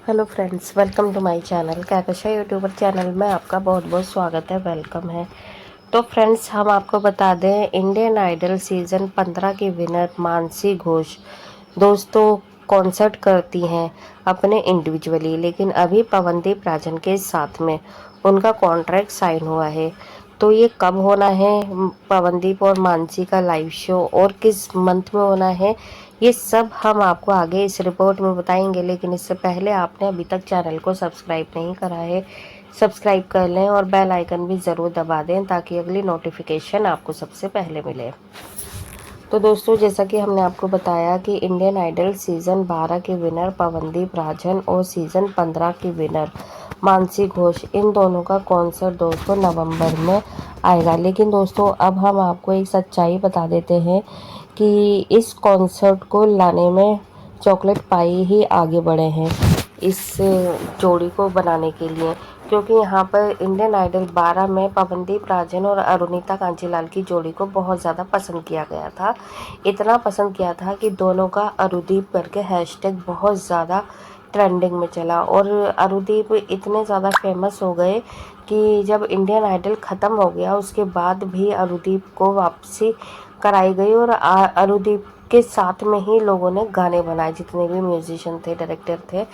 Hello friends, welcome to my channel Kahkasha YouTuber channel में आपका बहुत बहुत स्वागत है, वेलकम है। तो फ्रेंड्स, हम आपको बता दें, इंडियन आइडल सीज़न 15 की विनर मानसी घोष दोस्तों कॉन्सर्ट करती हैं अपने इंडिविजुअली, लेकिन अभी पवनदीप राजन के साथ में उनका कॉन्ट्रैक्ट साइन हुआ है। तो ये कब होना है पवनदीप और मानसी का लाइव शो, और किस मंथ में होना है, ये सब हम आपको आगे इस रिपोर्ट में बताएंगे। लेकिन इससे पहले आपने अभी तक चैनल को सब्सक्राइब नहीं करा है, सब्सक्राइब कर लें और बेल आइकन भी ज़रूर दबा दें ताकि अगली नोटिफिकेशन आपको सबसे पहले मिले। तो दोस्तों, जैसा कि हमने आपको बताया कि इंडियन आइडल सीज़न 12 के विनर पवनदीप राजन और सीज़न 15 की विनर मानसी घोष, इन दोनों का कॉन्सर्ट दोस्तों नवंबर में आएगा। लेकिन दोस्तों, अब हम आपको एक सच्चाई बता देते हैं कि इस कॉन्सर्ट को लाने में चॉकलेट पाई ही आगे बढ़े हैं इस जोड़ी को बनाने के लिए, क्योंकि यहाँ पर इंडियन आइडल 12 में पवनदीप राजन और अरुणिता कांजीलाल की जोड़ी को बहुत ज़्यादा पसंद किया गया था। इतना पसंद किया था कि दोनों का अरुदीप करके हैशटैग बहुत ज़्यादा ट्रेंडिंग में चला, और अरुदीप इतने ज़्यादा फेमस हो गए कि जब इंडियन आइडल ख़त्म हो गया उसके बाद भी अरुदीप को वापसी कराई गई, और अरुदीप के साथ में ही लोगों ने गाने बनाए, जितने भी म्यूजिशियन थे, डायरेक्टर थे,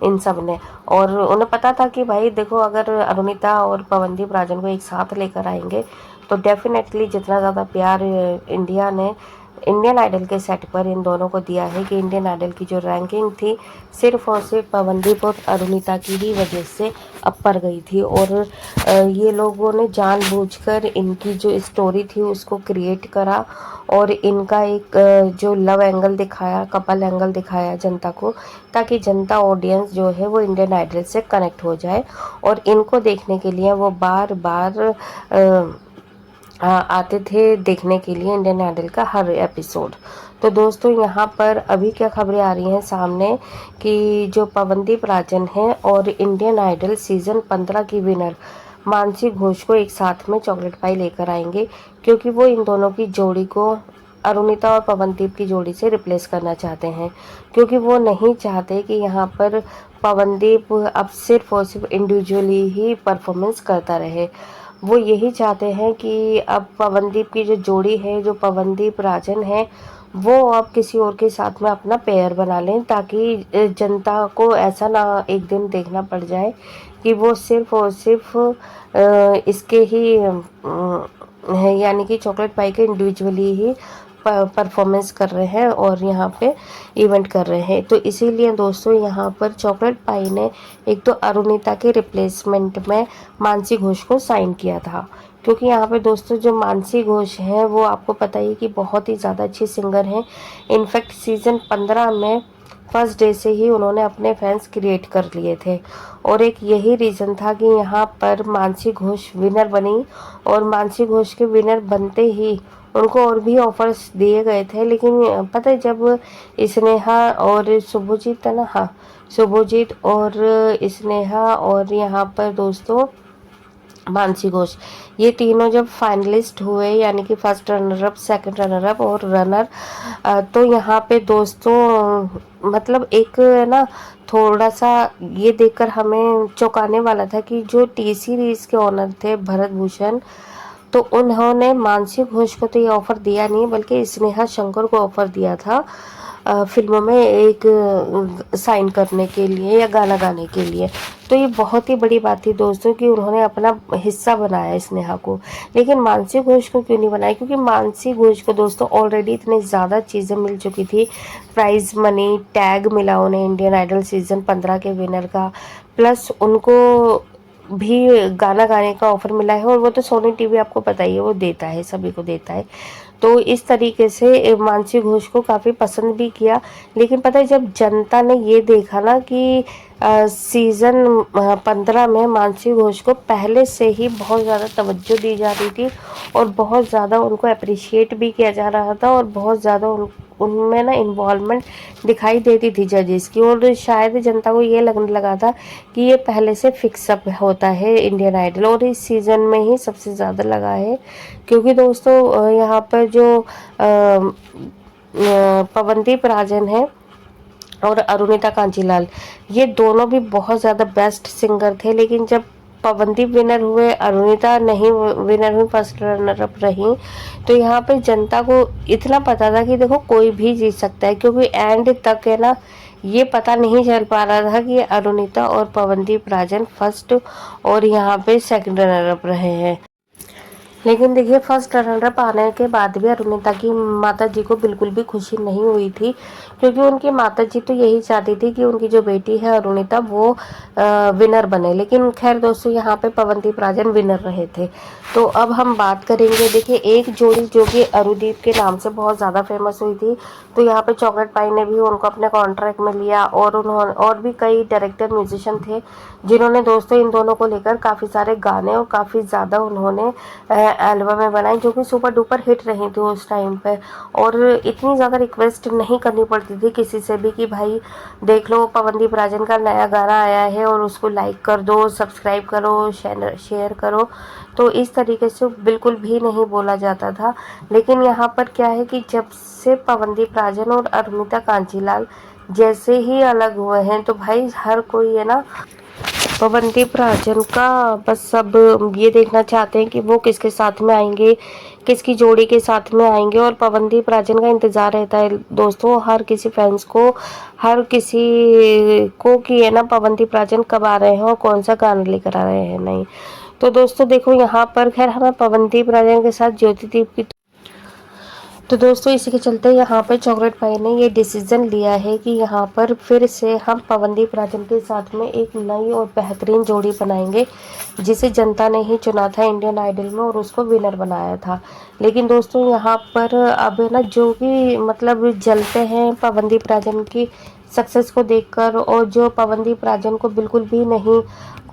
इन सब ने। और उन्हें पता था कि भाई देखो, अगर अरुणिता और पवनदीप राजन को एक साथ लेकर आएंगे तो डेफिनेटली जितना ज़्यादा प्यार इंडिया ने इंडियन आइडल के सेट पर इन दोनों को दिया है कि इंडियन आइडल की जो रैंकिंग थी सिर्फ और सिर्फ पवनदीप और अरुणिता की ही वजह से अपर गई थी। और ये लोगों ने जानबूझकर इनकी जो स्टोरी थी उसको क्रिएट करा, और इनका एक जो लव एंगल दिखाया, कपल एंगल दिखाया जनता को, ताकि जनता ऑडियंस जो है वो इंडियन आइडल से कनेक्ट हो जाए और इनको देखने के लिए वो बार बार आते थे देखने के लिए इंडियन आइडल का हर एपिसोड। तो दोस्तों, यहाँ पर अभी क्या खबरें आ रही हैं सामने कि जो पवनदीप राजन हैं और इंडियन आइडल सीज़न 15 की विनर मानसी घोष को एक साथ में चॉकलेट पाई लेकर आएंगे, क्योंकि वो इन दोनों की जोड़ी को अरुणिता और पवनदीप की जोड़ी से रिप्लेस करना चाहते हैं, क्योंकि वो नहीं चाहते कि यहाँ पर पवनदीप अब सिर्फ और सिर्फ इंडिविजुअली ही परफॉर्मेंस करता रहे। वो यही चाहते हैं कि अब पवनदीप की जो जोड़ी है, जो पवनदीप राजन है, वो अब किसी और के साथ में अपना पेयर बना लें, ताकि जनता को ऐसा ना एक दिन देखना पड़ जाए कि वो सिर्फ और सिर्फ इसके ही है, यानी कि चॉकलेट पाई के इंडिविजुअली ही परफॉर्मेंस कर रहे हैं और यहाँ पे इवेंट कर रहे हैं। तो इसीलिए दोस्तों, यहाँ पर चॉकलेट पाई ने एक तो अरुणिता के रिप्लेसमेंट में मानसी घोष को साइन किया था, क्योंकि यहाँ पे दोस्तों जो मानसी घोष हैं वो आपको पता ही कि बहुत ही ज़्यादा अच्छी सिंगर हैं। इनफैक्ट सीज़न 15 में फर्स्ट डे से ही उन्होंने अपने फैंस क्रिएट कर लिए थे, और एक यही रीज़न था कि यहाँ पर मानसी घोष विनर बनी, और मानसी घोष के विनर बनते ही उनको और भी ऑफर्स दिए गए थे। लेकिन पता है, जब स्नेहा और शुभजीत है ना, हाँ, शुभजीत और स्नेहा और यहाँ पर दोस्तों मानसी घोष, ये तीनों जब फाइनलिस्ट हुए, यानी कि first runner up, second runner up और रनर, तो यहाँ पे दोस्तों मतलब एक ना थोड़ा सा ये देखकर हमें चौंकाने वाला था कि जो टी सीरीज के ऑनर थे भरत भूषण, तो उन्होंने मानसी घोष को तो ये ऑफ़र दिया नहीं, बल्कि स्नेहा शंकर को ऑफ़र दिया था फिल्मों में एक साइन करने के लिए या गाना गाने के लिए। तो ये बहुत ही बड़ी बात थी दोस्तों कि उन्होंने अपना हिस्सा बनाया स्नेहा को। लेकिन मानसी घोष को क्यों नहीं बनाया? क्योंकि मानसी घोष को दोस्तों ऑलरेडी इतनी ज़्यादा चीज़ें मिल चुकी थी, प्राइज़ मनी, टैग मिला उन्हें इंडियन आइडल सीज़न 15 के विनर का, प्लस उनको भी गाना गाने का ऑफर मिला है, और वो तो सोनी टीवी आपको पता ही है वो देता है, सभी को देता है। तो इस तरीके से मानसी घोष को काफ़ी पसंद भी किया। लेकिन पता है, जब जनता ने ये देखा ना कि सीज़न 15 में मानसी घोष को पहले से ही बहुत ज़्यादा तवज्जो दी जा रही थी और बहुत ज़्यादा उनको अप्रिशिएट भी किया जा रहा था, और बहुत ज़्यादा उनमें ना इन्वॉल्वमेंट दिखाई देती थी जजेस की, और शायद जनता को ये लगने लगा था कि ये पहले से फिक्सअप होता है इंडियन आइडल, और इस सीज़न में ही सबसे ज़्यादा लगा है। क्योंकि दोस्तों यहाँ पर जो पवनदीप राजन है और अरुणिता कांजीलाल, ये दोनों भी बहुत ज़्यादा बेस्ट सिंगर थे। लेकिन जब पवनदीप विनर हुए, अरुणिता नहीं विनर हुई, फर्स्ट रनर अप रही, तो यहाँ पे जनता को इतना पता था कि देखो कोई भी जीत सकता है, क्योंकि एंड तक है ना ये पता नहीं चल पा रहा था कि अरुणिता और पवनदीप राजन फर्स्ट और यहाँ पे सेकंड रनर अप रहे हैं। लेकिन देखिए फर्स्ट रनर अप आने के बाद भी अरुणिता की माता जी को बिल्कुल भी खुशी नहीं हुई थी, क्योंकि उनकी माता जी तो यही चाहती थी कि उनकी जो बेटी है अरुणिता वो विनर बने। लेकिन खैर दोस्तों यहाँ पे पवनदीप राजन विनर रहे थे। तो अब हम बात करेंगे, देखिए एक जोड़ी जो कि अरुदीप के नाम से बहुत ज़्यादा फेमस हुई थी, तो यहाँ पे चॉकलेट पाई ने भी उनको अपने कॉन्ट्रैक्ट में लिया, और उन्होंने और भी कई डायरेक्टर म्यूजिशियन थे जिन्होंने दोस्तों इन दोनों को लेकर काफ़ी सारे गाने और काफ़ी ज़्यादा उन्होंने एल्बम में बनाई, जो कि सुपर डुपर हिट रही थी उस टाइम पे। और इतनी ज़्यादा रिक्वेस्ट नहीं करनी पड़ती थी किसी से भी कि भाई देख लो पवनदीप राजन का नया गाना आया है और उसको लाइक कर दो, सब्सक्राइब करो, शेयर करो। तो इस तरीके से बिल्कुल भी नहीं बोला जाता था। लेकिन यहाँ पर क्या है कि जब से पवनदीप राजन और अरुणिता कांजीलाल जैसे ही अलग हुए हैं, तो भाई हर कोई है ना पवनदीप राजन का बस सब ये देखना चाहते हैं कि वो किसके साथ में आएंगे, किसकी जोड़ी के साथ में आएंगे। और पवनदीप राजन का इंतज़ार रहता है दोस्तों हर किसी फैंस को, हर किसी को कि है ना पवनदीप राजन कब आ रहे हैं और कौन सा गाना लेकर आ रहे हैं नहीं। तो दोस्तों देखो यहाँ पर खैर हमें पवनदीप राजन के साथ ज्योतिदीप की, तो दोस्तों इसी के चलते यहाँ पर चॉकलेट पाई ने ये डिसीज़न लिया है कि यहाँ पर फिर से हम पवनदीप राजन के साथ में एक नई और बेहतरीन जोड़ी बनाएंगे, जिसे जनता ने ही चुना था इंडियन आइडल में और उसको विनर बनाया था। लेकिन दोस्तों यहाँ पर अब है ना जो कि मतलब जलते हैं पवनदीप राजन की सक्सेस को देखकर, और जो पवनदीप राजन को बिल्कुल भी नहीं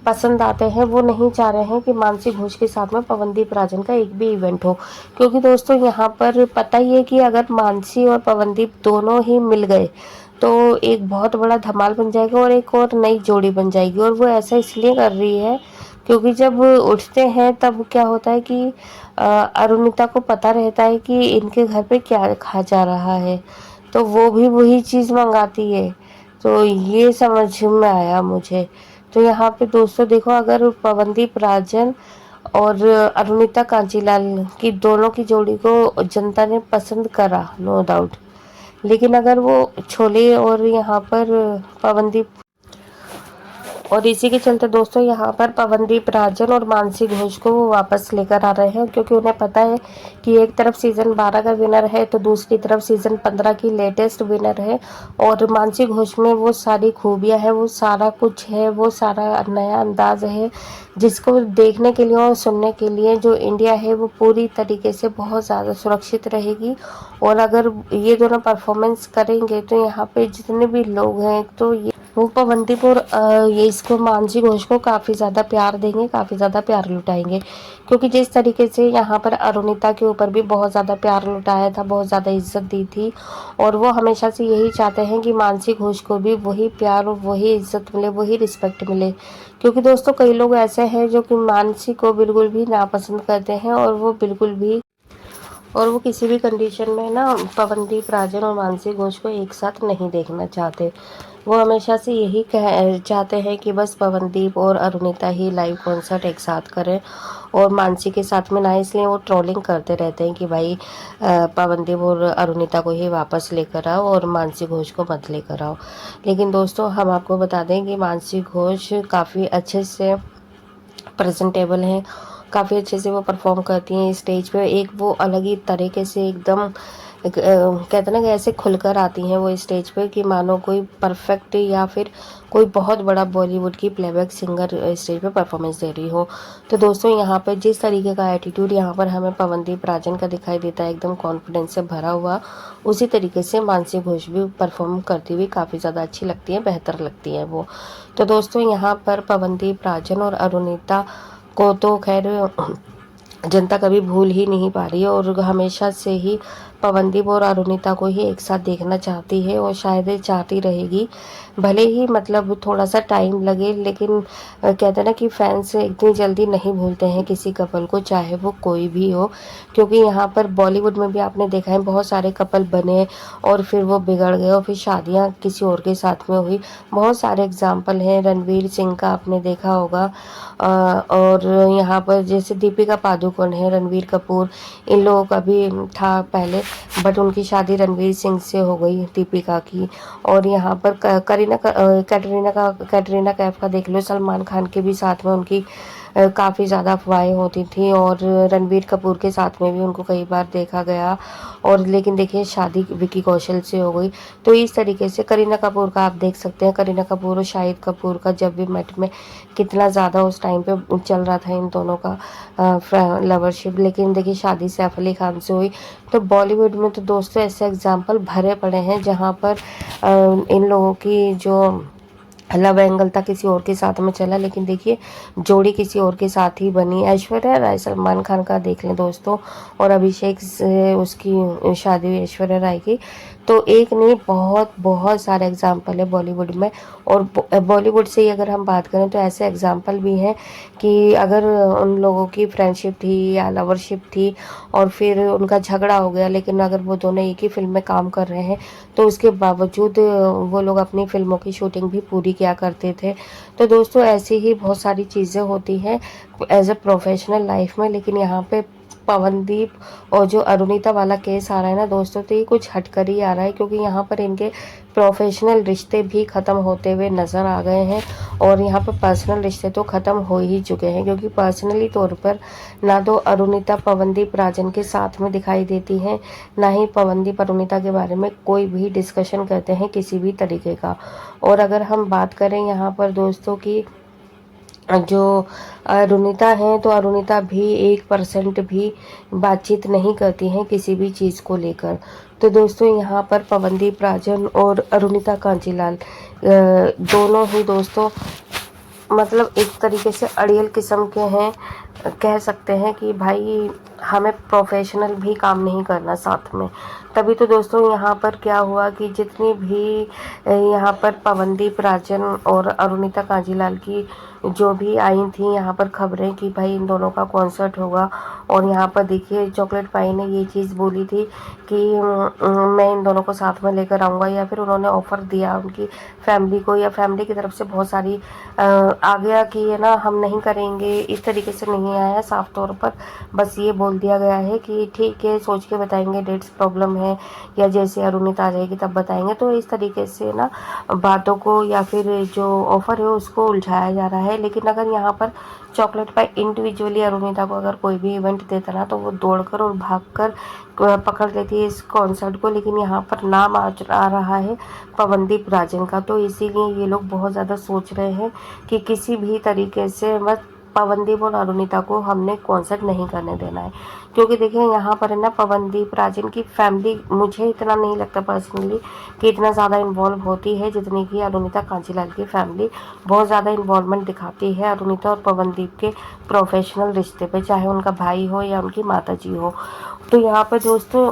पसंद आते हैं, वो नहीं चाह रहे हैं कि मानसी घोष के साथ में पवनदीप राजन का एक भी इवेंट हो। क्योंकि दोस्तों यहाँ पर पता ही है कि अगर मानसी और पवनदीप दोनों ही मिल गए तो एक बहुत बड़ा धमाल बन जाएगा और एक और नई जोड़ी बन जाएगी। और वो ऐसा इसलिए कर रही है क्योंकि जब उठते हैं तब क्या होता है कि अरुणिता को पता रहता है कि इनके घर पे क्या खा जा रहा है, तो वो भी वही चीज़ मंगाती है। तो ये समझ में आया मुझे। तो यहाँ पे दोस्तों देखो अगर पवनदीप राजन और अरुणिता कांजीलाल की दोनों की जोड़ी को जनता ने पसंद करा नो डाउट, लेकिन अगर वो छोले और यहाँ पर पवनदीप, और इसी के चलते दोस्तों यहाँ पर पवनदीप राजन और मानसी घोष को वो वापस लेकर आ रहे हैं, क्योंकि उन्हें पता है कि एक तरफ सीज़न 12 का विनर है तो दूसरी तरफ सीज़न 15 की लेटेस्ट विनर है। और मानसी घोष में वो सारी खूबियाँ हैं, वो सारा कुछ है, वो सारा नया अंदाज है जिसको देखने के लिए और सुनने के लिए जो इंडिया है वो पूरी तरीके से बहुत ज़्यादा सुरक्षित रहेगी। और अगर ये दोनों परफॉर्मेंस करेंगे तो यहाँ पे जितने भी लोग हैं तो ये वो पवनदीप और ये इसको मानसी घोष को काफ़ी ज़्यादा प्यार देंगे, काफ़ी ज़्यादा प्यार लुटाएंगे। क्योंकि जिस तरीके से यहाँ पर अरुणिता के ऊपर भी बहुत ज़्यादा प्यार लुटाया था, बहुत ज़्यादा इज्जत दी थी, और वो हमेशा से यही चाहते हैं कि मानसी घोष को भी वही प्यार और वही इज्जत मिले, वही रिस्पेक्ट मिले। क्योंकि दोस्तों कई लोग ऐसे हैं जो कि मानसी को बिल्कुल भी नापसंद करते हैं और वो किसी भी कंडीशन में ना पवनदीप राजन और मानसी घोष को एक साथ नहीं देखना चाहते। वो हमेशा से यही चाहते हैं कि बस पवनदीप और अरुणिता ही लाइव कॉन्सर्ट एक साथ करें और मानसी के साथ में ना, इसलिए वो ट्रोलिंग करते रहते हैं कि भाई पवनदीप और अरुणिता को ही वापस लेकर आओ और मानसी घोष को मत लेकर आओ। लेकिन दोस्तों हम आपको बता दें कि मानसी घोष काफ़ी अच्छे से प्रेजेंटेबल हैं, काफ़ी अच्छे से वो परफॉर्म करती हैं स्टेज पे। एक वो अलग ही तरीके से एकदम कहते हैं ना कि ऐसे खुलकर आती हैं वो स्टेज पे कि मानो कोई परफेक्ट या फिर कोई बहुत बड़ा बॉलीवुड की प्लेबैक सिंगर स्टेज पे परफॉर्मेंस दे रही हो। तो दोस्तों यहाँ पर जिस तरीके का एटीट्यूड यहाँ पर हमें पवनदीप राजन का दिखाई देता है, एकदम कॉन्फिडेंस से भरा हुआ, उसी तरीके से मानसी घोष भी परफॉर्म करती हुई काफ़ी ज़्यादा अच्छी लगती है, बेहतर लगती है वो। तो दोस्तों यहाँ पर पवनदीप राजन और अरुणिता को तो खैर जनता कभी भूल ही नहीं पा रही है, और हमेशा से ही पवनदीप और अरुणिता को ही एक साथ देखना चाहती है और शायद चाहती रहेगी, भले ही मतलब थोड़ा सा टाइम लगे, लेकिन कहते हैं ना कि फैंस इतनी जल्दी नहीं भूलते हैं किसी कपल को, चाहे वो कोई भी हो। क्योंकि यहाँ पर बॉलीवुड में भी आपने देखा है बहुत सारे कपल बने और फिर वो बिगड़ गए और फिर शादियाँ किसी और के साथ में हुई। बहुत सारे एग्जाम्पल हैं, रणवीर सिंह का आपने देखा होगा। और यहाँ पर जैसे दीपिका पादुकोण है, रणवीर कपूर, इन लोगों का भी था पहले, बट उनकी शादी रणवीर सिंह से हो गई, दीपिका की। और यहाँ पर कैटरीना कैफ का देख लो, सलमान खान के भी साथ में उनकी काफ़ी ज़्यादा अफवाहें होती थी, और रणबीर कपूर के साथ में भी उनको कई बार देखा गया। और लेकिन देखिए शादी विकी कौशल से हो गई। तो इस तरीके से करीना कपूर का आप देख सकते हैं, करीना कपूर और शाहिद कपूर का जब भी मेट में कितना ज़्यादा उस टाइम पे चल रहा था इन दोनों का लवरशिप, लेकिन देखिए शादी सैफ अली खान से हुई। तो बॉलीवुड में तो दोस्तों ऐसे एग्जाम्पल भरे पड़े हैं जहाँ पर इन लोगों की जो लव एंगल था किसी और के साथ में चला, लेकिन देखिए जोड़ी किसी और के साथ ही बनी। ऐश्वर्या राय सलमान खान का देख लें दोस्तों, और अभिषेक से उसकी शादी हुई ऐश्वर्या राय की। तो एक नहीं, बहुत बहुत सारे एग्जाम्पल है बॉलीवुड में। और बॉलीवुड से ही अगर हम बात करें तो ऐसे एग्जाम्पल भी हैं कि अगर उन लोगों की फ्रेंडशिप थी या लवरशिप थी और फिर उनका झगड़ा हो गया, लेकिन अगर वो दोनों एक ही फिल्म में काम कर रहे हैं तो उसके बावजूद वो लोग अपनी फिल्मों की शूटिंग भी पूरी किया करते थे। तो दोस्तों ऐसी ही बहुत सारी चीज़ें होती हैं एज अ प्रोफेशनल लाइफ में। लेकिन यहाँ पे पवनदीप और जो अरुणिता वाला केस आ रहा है ना दोस्तों, तो ये कुछ हटकर ही आ रहा है, क्योंकि यहाँ पर इनके प्रोफेशनल रिश्ते भी ख़त्म होते हुए नज़र आ गए हैं। और यहाँ पर पर्सनल रिश्ते तो ख़त्म हो ही चुके हैं, क्योंकि पर्सनली तौर पर ना तो अरुणिता पवनदीप राजन के साथ में दिखाई देती हैं, ना ही पवनदीप अरुणिता के बारे में कोई भी डिस्कशन करते हैं किसी भी तरीके का। और अगर हम बात करें यहाँ पर दोस्तों की जो अरुणिता हैं, तो अरुणिता भी 1% भी बातचीत नहीं करती हैं किसी भी चीज़ को लेकर। तो दोस्तों यहाँ पर पवनदीप राजन और अरुणिता कांजीलाल दोनों ही दोस्तों मतलब एक तरीके से अड़ियल किस्म के हैं। कह सकते हैं कि भाई हमें प्रोफेशनल भी काम नहीं करना साथ में। तभी तो दोस्तों यहाँ पर क्या हुआ कि जितनी भी यहाँ पर पवनदीप राजन और अरुणिता कांजीलाल की जो भी आई थी यहाँ पर खबरें कि भाई इन दोनों का कॉन्सर्ट होगा, और यहाँ पर देखिए चॉकलेट पाई ने ये चीज़ बोली थी कि मैं इन दोनों को साथ में लेकर आऊँगा, या फिर उन्होंने ऑफ़र दिया उनकी फैमिली को, या फैमिली की तरफ से बहुत सारी आ गया कि है ना हम नहीं करेंगे, इस तरीके से नहीं आया साफ तौर पर। बस ये बोल दिया गया है कि ठीक है सोच के बताएंगे, डेट्स प्रॉब्लम है, या जैसे अरुणिता आ जाएगी तब बताएंगे। तो इस तरीके से ना बातों को या फिर जो ऑफ़र है उसको उलझाया जा रहा है। लेकिन अगर यहाँ पर चॉकलेट पाई इंडिविजुअली अरुणिता को अगर कोई भी इवेंट देता ना, तो वो दौड़कर और भागकर पकड़ लेती है इस कॉन्सर्ट को। लेकिन यहाँ पर नाम आ रहा है पवनदीप राजन का, तो इसीलिए ये लोग बहुत ज़्यादा सोच रहे हैं कि किसी भी तरीके से बस पवनदीप और अरुणिता को हमने कॉन्सर्ट नहीं करने देना है। क्योंकि देखिए यहाँ पर है ना पवनदीप राजन की फैमिली, मुझे इतना नहीं लगता पर्सनली कि इतना ज़्यादा इन्वॉल्व होती है जितनी कि अरुणिता कांजीलाल की फैमिली बहुत ज़्यादा इन्वॉल्वमेंट दिखाती है अरुणिता और पवनदीप के प्रोफेशनल रिश्ते पे, चाहे उनका भाई हो या उनकी माताजी हो। तो यहाँ पर दोस्तों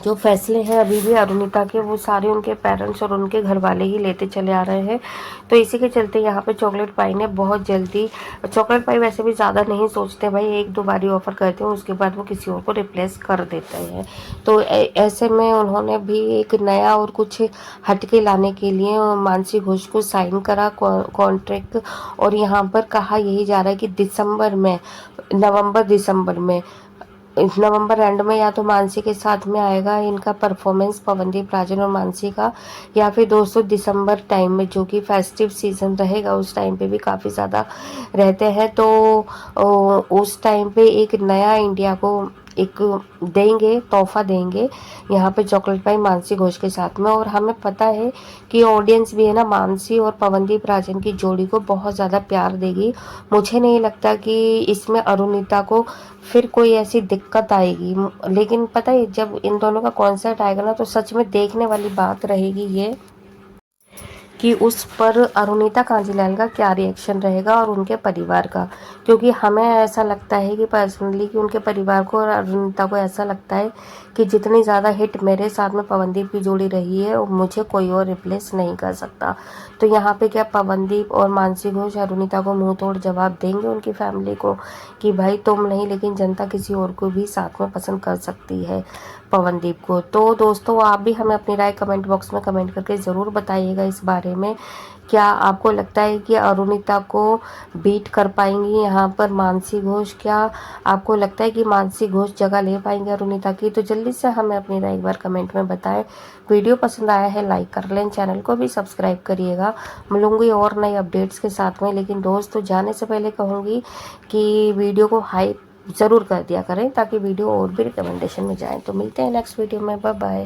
जो फैसले हैं अभी भी अरुणिता के, वो सारे उनके पेरेंट्स और उनके घर वाले ही लेते चले आ रहे हैं। तो इसी के चलते यहाँ पे चॉकलेट पाई ने बहुत जल्दी, चॉकलेट पाई वैसे भी ज़्यादा नहीं सोचते भाई, एक दो बारी ऑफ़र करते हैं उसके बाद वो किसी और को रिप्लेस कर देते हैं। तो ऐसे में उन्होंने भी एक नया और कुछ हटके लाने के लिए मानसी घोष को साइन करा कॉन्ट्रैक्ट। और यहाँ पर कहा यही जा रहा है कि नवंबर दिसंबर में, इस नवंबर एंड में या तो मानसी के साथ में आएगा इनका परफॉर्मेंस, पवनदीप राजन और मानसी का, या फिर दोस्तों दिसंबर टाइम में जो कि फेस्टिव सीजन रहेगा उस टाइम पे भी काफ़ी ज़्यादा रहते हैं। तो उस टाइम पे एक नया इंडिया को एक देंगे, तोहफा देंगे यहाँ पे चॉकलेट पाई मानसी घोष के साथ में। और हमें पता है कि ऑडियंस भी है ना मानसी और पवनदीप राजन की जोड़ी को बहुत ज़्यादा प्यार देगी। मुझे नहीं लगता कि इसमें अरुणिता को फिर कोई ऐसी दिक्कत आएगी। लेकिन पता है जब इन दोनों का कॉन्सर्ट आएगा ना, तो सच में देखने वाली बात रहेगी ये कि उस पर अरुणिता कांजीलाल का क्या रिएक्शन रहेगा और उनके परिवार का। क्योंकि हमें ऐसा लगता है कि पर्सनली कि उनके परिवार को और अरुणिता को ऐसा लगता है कि जितनी ज़्यादा हिट मेरे साथ में पवनदीप की जोड़ी रही है और मुझे कोई और रिप्लेस नहीं कर सकता। तो यहाँ पे क्या पवनदीप और मानसी घोष अरुणिता को मुंह तोड़ जवाब देंगे उनकी फैमिली को कि भाई तुम नहीं लेकिन जनता किसी और को भी साथ में पसंद कर सकती है पवनदीप को। तो दोस्तों आप भी हमें अपनी राय कमेंट बॉक्स में कमेंट करके ज़रूर बताइएगा इस बारे में। क्या आपको लगता है कि अरुणिता को बीट कर पाएंगी यहाँ पर मानसी घोष? क्या आपको लगता है कि मानसी घोष जगह ले पाएंगे अरुणिता की? तो जल्दी से हमें अपनी राय एक बार कमेंट में बताएं। वीडियो पसंद आया है लाइक कर लें, चैनल को भी सब्सक्राइब करिएगा। मिलूंगी और नए अपडेट्स के साथ में, लेकिन दोस्तों जाने से पहले कहूँगी कि वीडियो को हाइप ज़रूर कर दिया करें ताकि वीडियो और भी रिकमेंडेशन में जाए। तो मिलते हैं नेक्स्ट वीडियो में, बाय बाय।